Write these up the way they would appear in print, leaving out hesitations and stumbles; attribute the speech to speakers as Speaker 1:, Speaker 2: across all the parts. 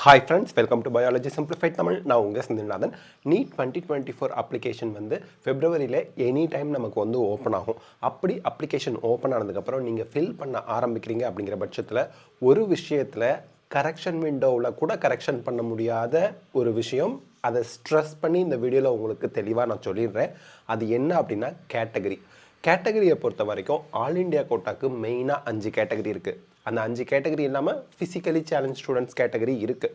Speaker 1: Hi friends, welcome to biology simplified Tamil. நான் உங்கள் Senthilnathan. NEET 2024 application ஃபெப்ரவரியில் எனி டைம் நமக்கு ஓப்பன் ஆகும். அப்படி அப்ளிகேஷன் ஓப்பன் ஆனதுக்கப்புறம் நீங்கள் ஃபில் பண்ண ஆரம்பிக்கிறீங்க அப்படிங்கிற பட்சத்தில் ஒரு விஷயத்தில் கரெக்ஷன் விண்டோவில் கூட கரெக்ஷன் பண்ண முடியாத ஒரு விஷயம், அதை ஸ்ட்ரெஸ் பண்ணி இந்த வீடியோவில் உங்களுக்கு தெளிவாக நான் சொல்லிடுறேன். அது என்ன அப்படின்னா கேட்டகரியை பொறுத்த வரைக்கும் ஆல் இண்டியா கோட்டாக்கு மெயினாக 5 கேட்டகரி இருக்குது. அந்த 5 கேட்டகரி இல்லாமல் ஃபிசிக்கலி சேலஞ்ச் ஸ்டூடெண்ட்ஸ் கேட்டகரி இருக்குது.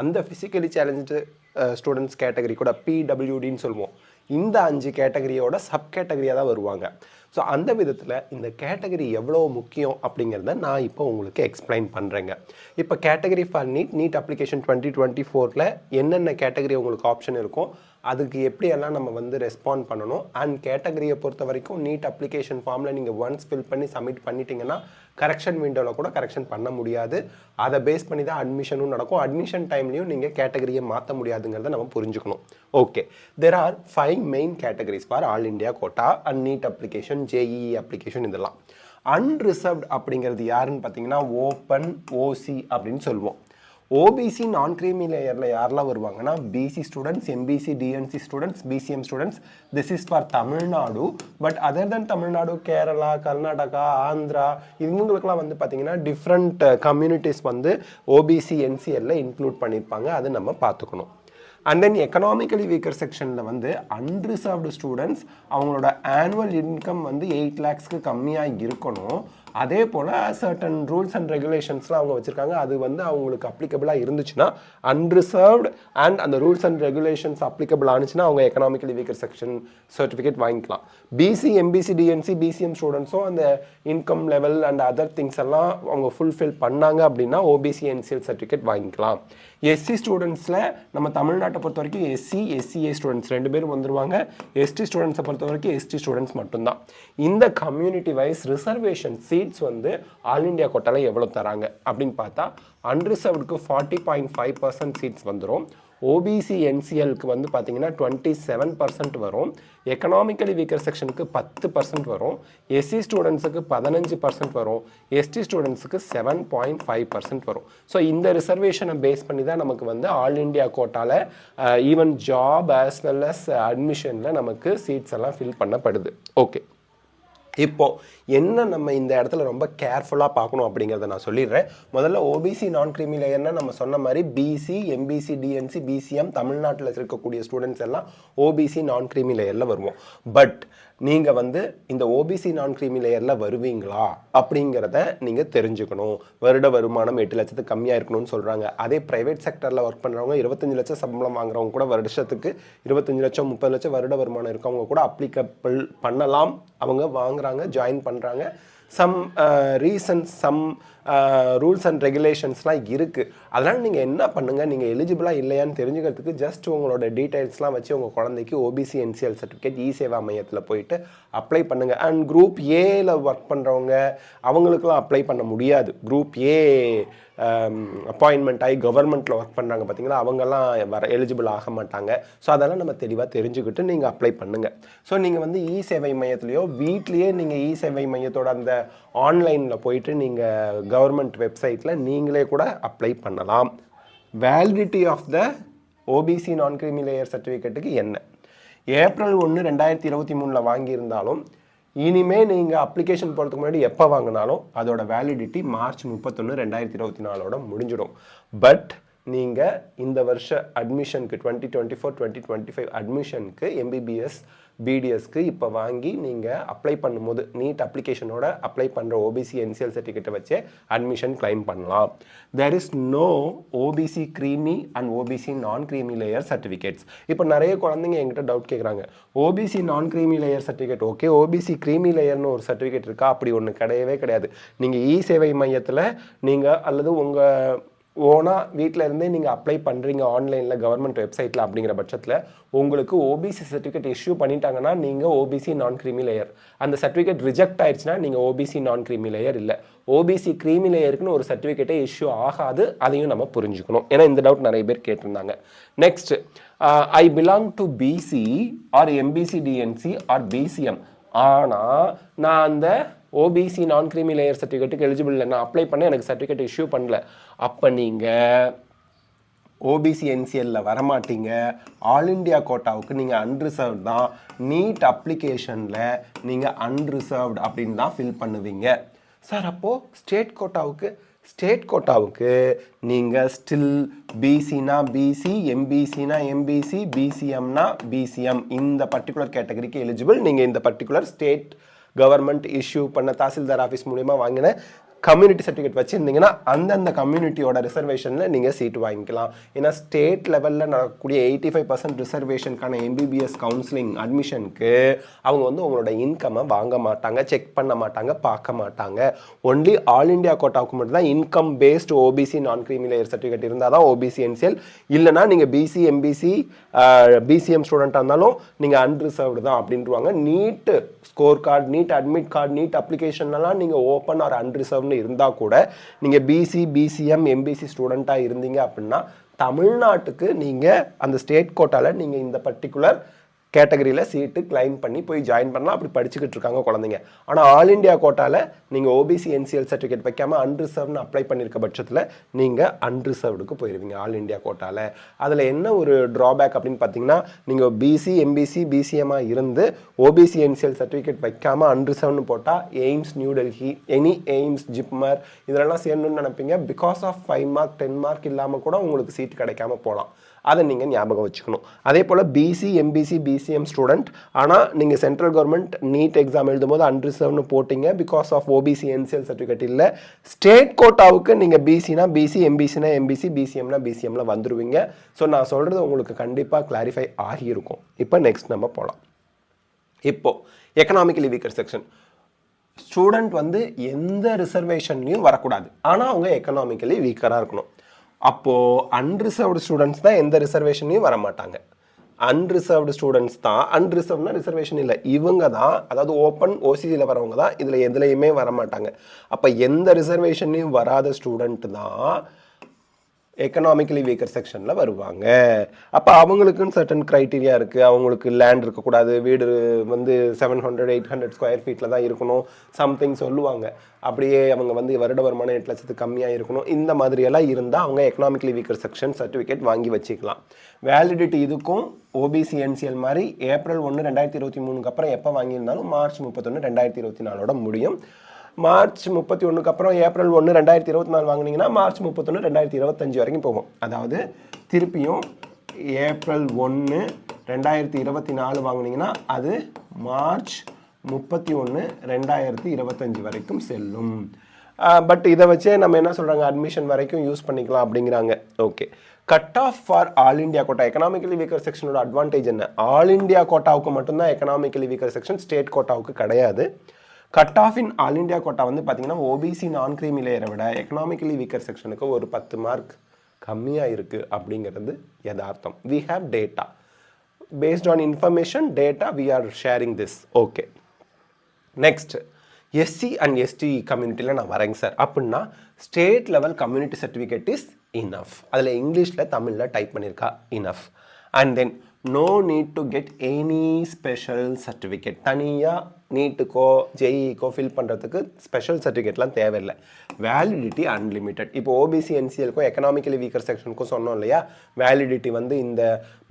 Speaker 1: அந்த ஃபிசிக்கலி சேலஞ்சு ஸ்டூடெண்ட்ஸ் கேட்டகரி கூட பிடபிள்யூடின்னு சொல்லுவோம். இந்த 5 கேட்டகரியோட சப் கேட்டகரியாக தான் வருவாங்க. ஸோ அந்த விதத்தில் இந்த கேட்டகரி எவ்வளோ முக்கியம் அப்படிங்கிறத நான் இப்போ உங்களுக்கு எக்ஸ்பிளைன் பண்ணுறேங்க. இப்போ கேட்டகரி ஃபார் நீட் அப்ளிகேஷன் 2024 என்னென்ன கேட்டகரி உங்களுக்கு ஆப்ஷன் இருக்கும், அதுக்கு எப்படியெல்லாம் நம்ம ரெஸ்பாண்ட் பண்ணணும், அண்ட் கேட்டகரியை பொறுத்த வரைக்கும் நீட் அப்ளிகேஷன் ஃபார்மில் நீங்கள் ஒன்ஸ் ஃபில் பண்ணி சப்மிட் பண்ணிட்டீங்கன்னா கரெக்ஷன் விண்டோவில் கூட கரெக்ஷன் பண்ண முடியாது. அதை பேஸ் பண்ணி தான் அட்மிஷனும் நடக்கும். அட்மிஷன் டைம்லையும் நீங்கள் கேட்டகரியை மாற்ற முடியாதுங்கிறத நம்ம புரிஞ்சுக்கணும். Okay, there are 5 main categories for all India quota and NEET application, JEE application. இதெல்லாம் அன்ரிசர்வ்ட் அப்படிங்கிறது யாருன்னு பார்த்தீங்கன்னா ஓப்பன், ஓசி அப்படின்னு சொல்லுவோம். ஓபிசி நான் கிரீமி லேயரில் யாரெல்லாம் வருவாங்கன்னா BC students, MBC, DNC students, BCM students. This is for Tamil Nadu. But other than Tamil Nadu, Kerala, Karnataka, Andhra, இவங்களுக்குலாம் பார்த்தீங்கன்னா டிஃப்ரெண்ட் கம்யூனிட்டிஸ் ஓபிசி என்சிஎல்ல இன்க்ளூட் பண்ணியிருப்பாங்க. அது நம்ம பார்த்துக்கணும். அண்ட் தென் எக்கனாமிக்கலி வீக்கர் செக்ஷனில் அன்ரிசர்வ்டு ஸ்டூடெண்ட்ஸ் அவங்களோட ஆனுவல் இன்கம் 8 lakhsக்கு கம்மியாக இருக்கணும். அதே போல் சர்டன் ரூல்ஸ் அண்ட் ரெகுலேஷன்ஸ்லாம் அவங்க வச்சுருக்காங்க. அது அவங்களுக்கு அப்ளிகபிளாக இருந்துச்சுன்னா அன்ரிசர்வ்டு அண்ட் அந்த ரூல்ஸ் அண்ட் ரெகுலேஷன்ஸ் அப்ளிகபிள் ஆனிச்சுன்னா அவங்க எக்கனாமிக்கலி வீக்கர் செக்ஷன் சர்டிஃபிகேட் வாங்கிக்கலாம். பிசி, எம்பிசி, டிஎன்சி, பிசிஎம் ஸ்டூடெண்ட்ஸும் அந்த income level and other things எல்லாம் அவங்க ஃபுல்ஃபில் பண்ணாங்க அப்படின்னா ஓபிசி என்சிஎல் சர்டிஃபிகேட் வாங்கிக்கலாம். எஸ்சி ஸ்டூடெண்ட்ஸில் நம்ம தமிழ்நாட்டை பொறுத்த வரைக்கும் எஸ்சிஏ ஸ்டூடெண்ட்ஸ் 2 பேரும் வந்துடுவாங்க. எஸ்டி ஸ்டூடெண்ட்ஸை பொறுத்த வரைக்கும் எஸ்டி ஸ்டூடெண்ட்ஸ் மட்டும்தான். இந்த community wise reservation seats all India கோட்டாவில் எவ்வளோ தராங்க அப்படின்னு பார்த்தா அன்ரிசர்வ்டுக்கு 40.5% சீட்ஸ் வந்துடும். ஓபிசி என்சிஎல்க்கு பார்த்தீங்கன்னா 27% வரும். எக்கனாமிக்கலி வீக்கர் செக்ஷனுக்கு 10% வரும். எஸ்சி ஸ்டூடெண்ட்ஸுக்கு 15% வரும். எஸ்டி ஸ்டூடெண்ட்ஸுக்கு 7.5% வரும். ஸோ இந்த ரிசர்வேஷனை பேஸ் பண்ணி தான் நமக்கு ஆல் இண்டியா கோட்டாவில் even job as well as அட்மிஷனில் நமக்கு சீட்ஸ் எல்லாம் ஃபில் பண்ணப்படுது. ஓகே, இப்போது என்ன நம்ம இந்த இடத்துல ரொம்ப கேர்ஃபுல்லாக பார்க்கணும் அப்படிங்கிறத நான் சொல்லிடுறேன். முதல்ல ஓபிசி நான் கிரீமி லேயர்னா நம்ம சொன்ன மாதிரி பிசி, எம்பிசி, டிஎன்சி, பிசிஎம் தமிழ்நாட்டில் இருக்கக்கூடிய ஸ்டூடெண்ட்ஸ் எல்லாம் ஓபிசி நான் கிரீமி லேயரில் வருவோம். பட் நீங்கள் இந்த ஓபிசி நான் கிரீமி லேயரில் வருவீங்களா அப்படிங்கிறத நீங்கள் தெரிஞ்சுக்கணும். வருட வருமானம் 8 லட்சத்துக்கு கம்மியாக இருக்கணும்னு சொல்கிறாங்க. அதே ப்ரைவேட் செக்டரில் ஒர்க் பண்ணுறவங்க 25 லட்சம் சம்பளம் வாங்குறவங்க கூட வருஷத்துக்கு 25 லட்சம் 30 லட்சம் வருட வருமானம் இருக்கவங்க கூட அப்ளிகபிள் பண்ணலாம். அவங்க வாங்குறாங்க, ஜாயின் பண்ணுறாங்க. Some reasons, some rules and ரெகுலேஷன்ஸ்லாம் இருக்குது. அதனால் நீங்கள் என்ன பண்ணுங்கள், நீங்கள் எலிஜிபிளாக இல்லையான்னு தெரிஞ்சுக்கிறதுக்கு ஜஸ்ட் உங்களோட டீட்டெயில்ஸ்லாம் வச்சு உங்கள் குழந்தைக்கு ஓபிசி என்சிஎல் சர்டிஃபிகேட் இ-சேவா மையத்தில் போயிட்டு அப்ளை பண்ணுங்கள். அண்ட் குரூப் ஏல ஒர்க் பண்ணுறவங்க அவங்களுக்குலாம் அப்ளை பண்ண முடியாது. குரூப் ஏ அப்பாயின்மெண்ட் ஆகி கவர்மெண்ட்டில் ஒர்க் பண்ணுறாங்க பார்த்தீங்களா, அவங்கெல்லாம் எலிஜிபிள் ஆக மாட்டாங்க. ஸோ அதெல்லாம் நம்ம தெளிவாக தெரிஞ்சுக்கிட்டு நீங்கள் அப்ளை பண்ணுங்கள். ஸோ நீங்கள் இ-சேவை மையத்துலையோ வீட்லேயே நீங்கள் இ-சேவை மையத்தோட அந்த ஆன்லைனில் போயிட்டு நீங்கள் கவர்மெண்ட் வெப்சைட்டில் நீங்களே கூட அப்ளை பண்ணலாம். Validity of the OBC non creamy layer சர்டிஃபிகேட்டுக்கு என்ன, ஏப்ரல் 1, 2023 வாங்கியிருந்தாலும் இனிமேல் நீங்கள் அப்ளிகேஷன் போகிறதுக்கு முன்னாடி எப்போ வாங்கினாலும் அதோட வேலிடிட்டி மார்ச் 31, 2024 முடிஞ்சிடும். பட் நீங்கள் இந்த வருஷ அட்மிஷனுக்கு 2024-2025 அட்மிஷனுக்கு எம்பிபிஎஸ், பிடிஎஸ்க்கு இப்போ வாங்கி நீங்கள் அப்ளை பண்ணும்போது நீட் அப்ளிகேஷனோட அப்ளை பண்ணுற ஓபிசி என்சிஎல் சர்டிஃபிகேட்டை வச்சே அட்மிஷன் கிளைம் பண்ணலாம். There is no OBC creamy and OBC non creamy layer certificates. இப்போ நிறைய குழந்தைங்க என்கிட்ட டவுட் கேட்குறாங்க, OBC non creamy layer certificate okay, OBC creamy லேயர்னு ஒரு சர்டிஃபிகேட் இருக்கா? அப்படி ஒன்று கிடையவே கிடையாது. நீங்கள் இ-சேவை மையத்தில் நீங்கள் அல்லது உங்கள் ஓனாக வீட்டில் இருந்தே நீங்கள் அப்ளை பண்ணுறீங்க ஆன்லைனில் கவர்மெண்ட் வெப்சைட்டில் அப்படிங்கிற பட்சத்தில் உங்களுக்கு ஓபிசி சர்டிஃபிகேட் இஷ்யூ பண்ணிட்டாங்கன்னா நீங்கள் ஓபிசி நான் கிரீமி லேயர். அந்த சர்டிஃபிகேட் ரிஜெக்ட் ஆயிடுச்சுன்னா நீங்கள் ஓபிசி நான் கிரீமி லேயர் இல்லை. ஓபிசி கிரீமி லேயருக்குன்னு ஒரு சர்டிஃபிகேட்டே இஷ்யூ ஆகாது. அதையும் நம்ம புரிஞ்சுக்கணும். ஏன்னா இந்த டவுட் நிறைய பேர் கேட்டிருந்தாங்க. Next, I belong to BC or MBC, DNC or BCM. ஆனால் நான் அந்த OBC non creamy layer சர்டிஃபிகேட்டுக்கு eligible இல்லை, நான் அப்ளை பண்ண எனக்கு சர்டிஃபிகேட் இஷ்யூ பண்ணல. அப்போ நீங்கள் ஓபிசி என்சிஎல்ல வரமாட்டீங்க, ஆல் இண்டியா கோட்டாவுக்கு நீங்கள் அன்ரிசர்வ் தான், நீட் அப்ளிகேஷனில் நீங்கள் அன்ரிசர்வ்டு அப்படின்னு தான் ஃபில் பண்ணுவீங்க. சார் அப்போது ஸ்டேட் கோட்டாவுக்கு நீங்கள் ஸ்டில் பிசினா பிசி, எம்பிசினா எம்பிசி, பிசிஎம்னா பிசிஎம், இந்த பர்டிகுலர் கேட்டகரிக்கு எலிஜிபிள். நீங்கள் இந்த பர்டிகுலர் ஸ்டேட் கவர்மெண்ட் இஷ்யூ பண்ண தாசில்தார் ஆஃபீஸ் மூலிமா வாங்கின கம்யூனிட்டி சர்டிஃபிகேட் வச்சுருந்தீங்கன்னா அந்தந்த கம்யூனிட்டியோட ரிசர்வேஷனில் நீங்கள் சீட்டு வாங்கிக்கலாம். ஏன்னா ஸ்டேட் லெவலில் நடக்கக்கூடிய 85% ரிசர்வேஷனுக்கான எம்பிபிஎஸ் கவுன்சிலிங் அட்மிஷனுக்கு அவங்க வந்து உங்களோட இன்கம்மை வாங்க மாட்டாங்க, செக் பண்ண மாட்டாங்க, பார்க்க மாட்டாங்க. ஒன்லி ஆல் இண்டியா கோட்டாவுக்கு மட்டும்தான் income based OBC non creamy layer certificate இருந்தால் தான் ஓபிசி என்சிஎல். இல்லைனா நீங்கள் பிசி, எம்பிசி, பிசிஎம் ஸ்டூடெண்ட்டாக இருந்தாலும் நீங்கள் அன்ரிசர்வ்டு தான் அப்படின்ட்டுருவாங்க. NEET score card, NEET admit card, NEET அப்ளிகேஷன்லாம் நீங்கள் ஓப்பன் ஆர் அன்ரிசர்வ்னு இருந்தால் கூட நீங்கள் பிசி, பிசிஎம், எம்பிசி ஸ்டூடெண்ட்டாக இருந்தீங்க அப்படின்னா தமிழ்நாட்டுக்கு நீங்கள் அந்த ஸ்டேட் கோட்டாவில் நீங்கள் இந்த பர்டிகுலர் கேட்டகரியில் சீட்டு கிளைம் பண்ணி போய் ஜாயின் பண்ணலாம். அப்படி படிச்சுக்கிட்டு இருக்காங்க குழந்தைங்க. ஆனால் ஆல் இண்டியா கோட்டாவில் நீங்கள் ஓபிசி என்சிஎல் சர்டிஃபிகேட் வைக்காமல் அன்ரிசர்வ்னு அப்ளை பண்ணியிருக்க பட்சத்தில் நீங்கள் அன்ரிசர்வ்டுக்கு போயிடுவீங்க ஆல் இண்டியா கோட்டாவில். அதில் என்ன ஒரு ட்ராபேக் அப்படின்னு பார்த்தீங்கன்னா, நீங்கள் பிசி, எம்பிசி, பிசிஎம்மாக இருந்து ஓபிசி என்சிஎல் சர்டிஃபிகேட் வைக்காமல் அன்ரிசர்வ்னு போட்டால் AIIMS, new Delhi, AIIMS, JIPMER இதெல்லாம் சேரணும்னு நினைப்பீங்க. பிகாஸ் ஆஃப் 5 மார்க் 10 மார்க் இல்லாமல் கூட உங்களுக்கு சீட் கிடைக்காம போகலாம். அதை நீங்கள் ஞாபகம் வச்சுக்கணும். அதே போல் பிசி, எம்பிசி, பிசிஎம் ஸ்டூடெண்ட் ஆனால் நீங்கள் சென்ட்ரல் கவர்மெண்ட் நீட் எக்ஸாம் எழுதும்போது அன்ரிசர்வ்னு போட்டிங்க because of OBC NCL certificate இல்லை. ஸ்டேட் கோட்டாவுக்கு நீங்கள் பிசினா பிசி, எம்பிசினா எம்பிசி, பிசிஎம்னா பிசிஎம்ல வந்துடுவீங்க. ஸோ நான் சொல்கிறது உங்களுக்கு கண்டிப்பாக கிளாரிஃபை ஆகியிருக்கும். இப்போ நெக்ஸ்ட் நம்ம போகலாம். இப்போது எக்கனாமிக்கலி வீக்கர் செக்ஷன் ஸ்டூடெண்ட் வந்து எந்த ரிசர்வேஷன்லையும் வரக்கூடாது, ஆனால் அவங்க எக்கனாமிக்கலி வீக்கராக இருக்கணும். அப்போது அன்ரிசர்வ்டு ஸ்டூடெண்ட்ஸ் தான் எந்த ரிசர்வேஷன்லையும் வர மாட்டாங்க. அன்ரிசர்வ்டு ஸ்டூடெண்ட்ஸ் தான், அன்ரிசர்வ்னா ரிசர்வேஷன் இல்லை, இவங்க தான், அதாவது ஓப்பன் ஓசிசியில் வரவங்க தான் இதில் எதுலையுமே வரமாட்டாங்க. அப்போ எந்த ரிசர்வேஷன்லையும் வராத ஸ்டூடெண்ட் தான் எக்கனாமிக்கலி வீக்கர் செக்ஷனில் வருவாங்க. அப்போ அவங்களுக்குன்னு சர்டன் க்ரைட்டீரியா இருக்குது. அவங்களுக்கு லேண்ட் இருக்கக்கூடாது, வீடு வந்து 700-800 ஸ்கொயர் ஃபீட்டில் தான் இருக்கணும், சம்திங் சொல்லுவாங்க. அப்படியே அவங்க வந்து வருட வருமானம் 8 லட்சத்துக்கு கம்மியாக இருக்கணும். இந்த மாதிரியெல்லாம் இருந்தால் அவங்க எக்கனாமிக்கலி வீக்கர் செக்ஷன் சர்டிஃபிகேட் வாங்கி வச்சுக்கலாம். வேலிடிட்டி இதுக்கும் ஓபிசி என்சிஎல் மாதிரி April 1, 2023 அப்புறம் எப்போ வாங்கியிருந்தாலும் March 31, 2024 முடியும். March 31 அப்புறம் April 1, 2024 வாங்கினீங்கன்னா March 31, 2025 வரைக்கும் போகும். அதாவது திருப்பியும் April 1, 2024 வாங்கினீங்கன்னா அது March 31, 2025 வரைக்கும் செல்லும். பட் இதை வச்சே நம்ம என்ன சொல்கிறாங்க, அட்மிஷன் வரைக்கும் யூஸ் பண்ணிக்கலாம் அப்படிங்கிறாங்க. Okay, cut off for all India quota. Economically weaker செக்ஷனோட அட்வான்டேஜ் என்ன? ஆல் இண்டியா கோட்டாவுக்கு மட்டும்தான் எக்கனாமிக்கலி வீக்கர் செக்ஷன், ஸ்டேட் கோட்டாவுக்கு கிடையாது. Cut off in all India quota வந்து பார்த்தீங்கன்னா ஓபிசி நான் கிரீமி லேயரை விட எக்கனாமிக்கலி வீக்கர் செக்ஷனுக்கு ஒரு 10 மார்க் கம்மியாக இருக்குது அப்படிங்கிறது யதார்த்தம். We have data based on information, data we are sharing this. Okay, next SC and ST கம்யூனிட்டியில் நான் வரேங்க சார் அப்படின்னா state level community certificate is enough. அதில் இங்கிலீஷில் தமிழில் டைப் பண்ணியிருக்கா enough. And then no need to get any special certificate. தனியாக நீட்டுக்கோ ஜேஇக்கோ ஃபில் பண்ணுறதுக்கு ஸ்பெஷல் சர்டிஃபிகேட்லாம் தேவையில்லை. Validity unlimited. இப்போ ஓபிசி என்சிஎல்க்கும் எக்கனாமிக்கலி வீக்கர் செக்ஷனுக்கும் சொன்னோம் இல்லையா, வேலிடிட்டி வந்து இந்த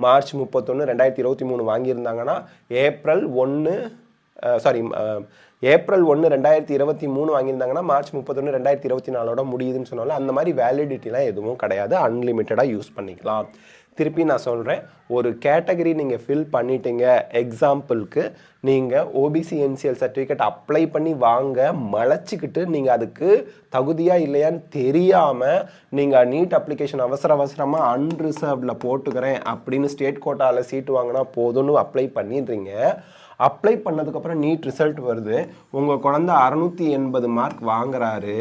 Speaker 1: March 31, 2023 வாங்கியிருந்தாங்கன்னா April 1, 2023 வாங்கியிருந்தாங்கன்னா March 31, 2024 முடியுதுன்னு சொன்னாலும் அந்த மாதிரி வேலிடிட்டிலாம் எதுவும் கிடையாது. அன்லிமிட்டடாக யூஸ் பண்ணிக்கலாம். திருப்பி நான் சொல்கிறேன், ஒரு கேட்டகரி நீங்கள் ஃபில் பண்ணிட்டீங்க. எக்ஸாம்பிளுக்கு நீங்கள் ஓபிசி என்சிஎல் சர்டிஃபிகேட் அப்ளை பண்ணி வாங்க மலைச்சிக்கிட்டு நீங்கள் அதுக்கு தகுதியாக இல்லையான்னு தெரியாமல் நீங்கள் நீட் அப்ளிகேஷன் அவசரமாக அன்ரிசர்வ்டில் போட்டுக்கிறேன் அப்படின்னு ஸ்டேட் கோட்டாவில் சீட்டு வாங்கினா போதும்னு அப்ளை பண்ணிடுறீங்க. அப்ளை பண்ணதுக்கப்புறம் நீட் ரிசல்ட் வருது, உங்கள் குழந்தை 680 மார்க் வாங்குறாரு.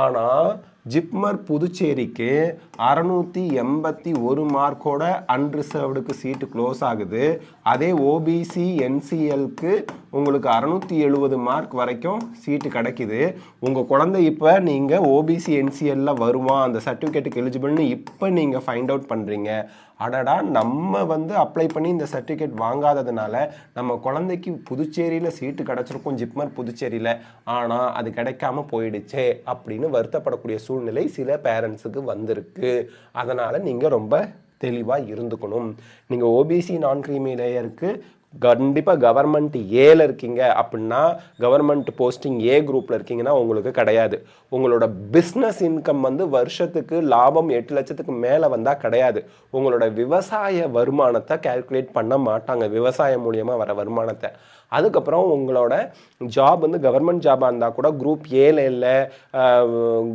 Speaker 1: ஆனால் ஜிப்மர் புதுச்சேரிக்கு 681 மார்க்கோட அன்ரிசர்வ்டுக்கு சீட்டு க்ளோஸ் ஆகுது. அதே ஓபிசி என்சிஎல்க்கு உங்களுக்கு 670 மார்க் வரைக்கும் சீட்டு கிடைக்குது. உங்கள் குழந்தை இப்போ நீங்கள் ஓபிசி என்சிஎல்ல வருவான், அந்த சர்டிஃபிகேட்டுக்கு எலிஜிபிள்னு இப்போ நீங்கள் ஃபைண்ட் அவுட் பண்ணுறீங்க. அடடா, நம்ம வந்து அப்ளை பண்ணி இந்த சர்டிஃபிகேட் வாங்காததுனால நம்ம குழந்தைக்கு புதுச்சேரியில் சீட்டு கிடச்சிருக்கும், ஜிப்மர் புதுச்சேரியில், ஆனால் அது கிடைக்காம போயிடுச்சே அப்படின்னு வருத்தப்படக்கூடிய சூழ்நிலை சில பேரண்ட்ஸுக்கு வந்திருக்கு. அதனால் நீங்கள் ரொம்ப தெளிவாக இருந்துக்கணும். நீங்கள் ஓபிசி நான் கிரீமி லேயருக்கு கண்டிப்பாக கவர்மெண்ட் ஏல இருக்கீங்க அப்படின்னா, கவர்மெண்ட் போஸ்டிங் ஏ குரூப்பில் இருக்கீங்கன்னா உங்களுக்கு கிடையாது. உங்களோட பிஸ்னஸ் இன்கம் வந்து வருஷத்துக்கு லாபம் 8 லட்சத்துக்கு மேலே வந்தால் கிடையாது. உங்களோட விவசாய வருமானத்தை கால்குலேட் பண்ண மாட்டாங்க, விவசாயம் மூலியமாக வர வருமானத்தை. அதுக்கப்புறம் உங்களோட ஜாப் வந்து கவர்மெண்ட் ஜாபாக இருந்தால் கூட குரூப் ஏல இல்லை,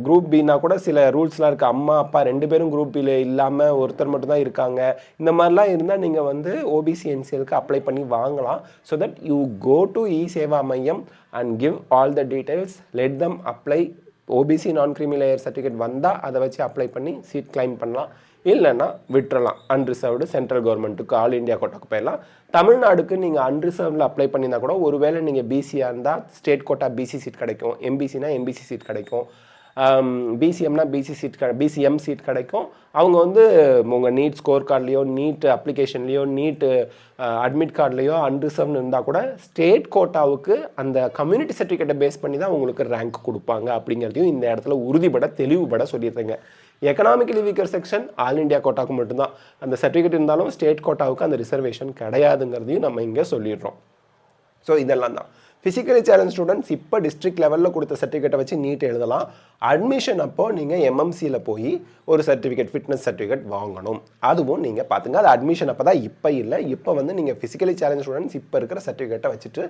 Speaker 1: குரூப் பின்னா கூட சில ரூல்ஸ்லாம் இருக்குது. அம்மா அப்பா 2 பேரும் குரூப் பியில் இல்லாமல் ஒருத்தர் மட்டும்தான் இருக்காங்க. இந்த மாதிரிலாம் இருந்தால் நீங்கள் வந்து ஓபிசி என்சிஎலுக்கு அப்ளை பண்ணி வாங்கலாம். So that you go to E Seva மையம் and give all the details, let them apply. OBC non creamy layer certificate வந்தால் அதை வச்சு அப்ளை பண்ணி சீட் கிளைம் பண்ணலாம். இல்லைன்னா விட்டுறலாம். அன்ரிசர்வ்டு சென்ட்ரல் கவர்மெண்ட்டுக்கு ஆல் இண்டியா கோட்டாக்கு போயிடலாம். தமிழ்நாடுக்கு நீங்கள் அன்ரிசர்வ்டில் அப்ளை பண்ணியிருந்தால் கூட ஒருவேளை நீங்கள் பிசியாக இருந்தால் ஸ்டேட் கோட்டா பிசி சீட் கிடைக்கும், எம்பிசினா எம்பிசி சீட் கிடைக்கும், பிசிஎம்னா பிசிஎம் சீட் கிடைக்கும். அவங்க வந்து உங்கள் நீட் ஸ்கோர் கார்ட்லேயோ, நீட் அப்ளிகேஷன்லேயோ, நீட்டு அட்மிட் கார்ட்லேயோ அன்ரிசர்வ்னு இருந்தால் கூட ஸ்டேட் கோட்டாவுக்கு அந்த கம்யூனிட்டி சர்டிஃபிகேட்டை பேஸ் பண்ணி தான் உங்களுக்கு ரேங்க் கொடுப்பாங்க அப்படிங்கிறதையும் இந்த இடத்துல உறுதிப்பட தெளிவுபட சொல்லிடுறேங்க. Economically weaker section all India கோட்டாவுக்கு மட்டும்தான் அந்த சர்டிஃபிகேட் இருந்தாலும் ஸ்டேட் கோட்டாவுக்கு அந்த ரிசர்வேஷன் கிடையாதுங்கிறதையும் நம்ம இங்கே சொல்லிடுறோம். ஸோ இதெல்லாம் தான் ஃபிசிக்கலி சேலஞ்ச் ஸ்டூடெண்ட்ஸ் இப்போ டிஸ்ட்ரிக்ட் லெவலில் கொடுத்த சர்டிஃபிகேட்டை வச்சு நீட் எழுதலாம். அட்மிஷன் அப்போ நீங்கள் எம்எம்சியில் போய் ஒரு சர்டிஃபிகேட், ஃபிட்னஸ் சர்டிஃபிகேட் வாங்கணும். அதுவும் நீங்கள் பார்த்துங்க. அது அட்மிஷன் அப்போ தான், இப்போ இல்லை. இப்போ வந்து நீங்கள் ஃபிசிக்கலி சேலஞ்ச் ஸ்டூடெண்ட்ஸ் இப்போ இருக்கிற சர்டிஃபிகேட்டை வச்சுட்டு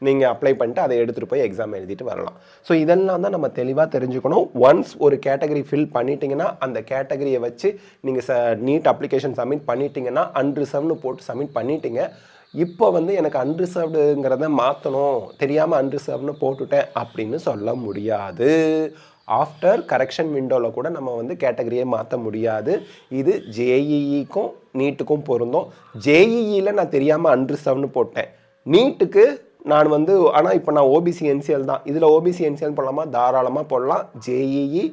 Speaker 1: நீங்கள் அப்ளை பண்ணிட்டு அதை எடுத்துகிட்டு போய் எக்ஸாம் எழுதிட்டு வரலாம். ஸோ இதெல்லாம் தான் நம்ம தெளிவாக தெரிஞ்சுக்கணும். ஒன்ஸ் ஒரு கேட்டகரி ஃபில் பண்ணிட்டீங்கன்னா அந்த கேட்டகரியை வச்சு நீங்கள் நீட் அப்ளிகேஷன் சப்மிட் பண்ணிட்டீங்கன்னா, அன்ரிசர்வ்னு போட்டு சப்மிட் பண்ணிட்டீங்க. இப்போ வந்து எனக்கு அன்ரிசர்வ்டுங்கிறத மாற்றணும், தெரியாமல் அன்ரிசர்வ்னு போட்டுட்டேன் அப்படின்னு சொல்ல முடியாது. ஆஃப்டர் கரெக்ஷன் விண்டோவில் கூட நம்ம வந்து கேட்டகரியை மாற்ற முடியாது. இது ஜேஇஇக்கும் நீட்டுக்கும் பொருந்தும். ஜேஇஇயில் நான் தெரியாமல் அன்ரிசர்வ்னு போட்டேன், நீட்டுக்கு நான் வந்து ஆனால் இப்போ நான் ஓபிசி என்சிஎல் தான், இதில் ஓபிசி என்சிஎல் போடலாமா? தாராளமாக போடலாம். ஜேஇஇ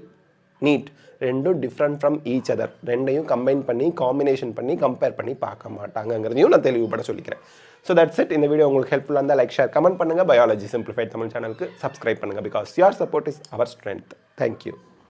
Speaker 1: நீட் ரெண்டும் டிஃப்ரெண்ட் ஃப்ரம் ஈச் அதர். ரெண்டையும் கம்பைன் பண்ணி காம்பினேஷன் பண்ணி கம்பேர் பண்ணி பார்க்க மாட்டாங்கிறதையும் நான் தெளிவுபட சொல்லிக்கிறேன். So that's it. இந்த வீடியோ உங்களுக்கு ஹெல்ப்ஃபுல்லாக இருந்தால் லைக், ஷேர், கமெண்ட் பண்ணுங்கள். பயாலஜி சிம்பிளிஃபைட் தமிழ் சேனலுக்கு சப்ஸ்கிரைப் பண்ணுங்கள். Because your support is our strength. Thank you.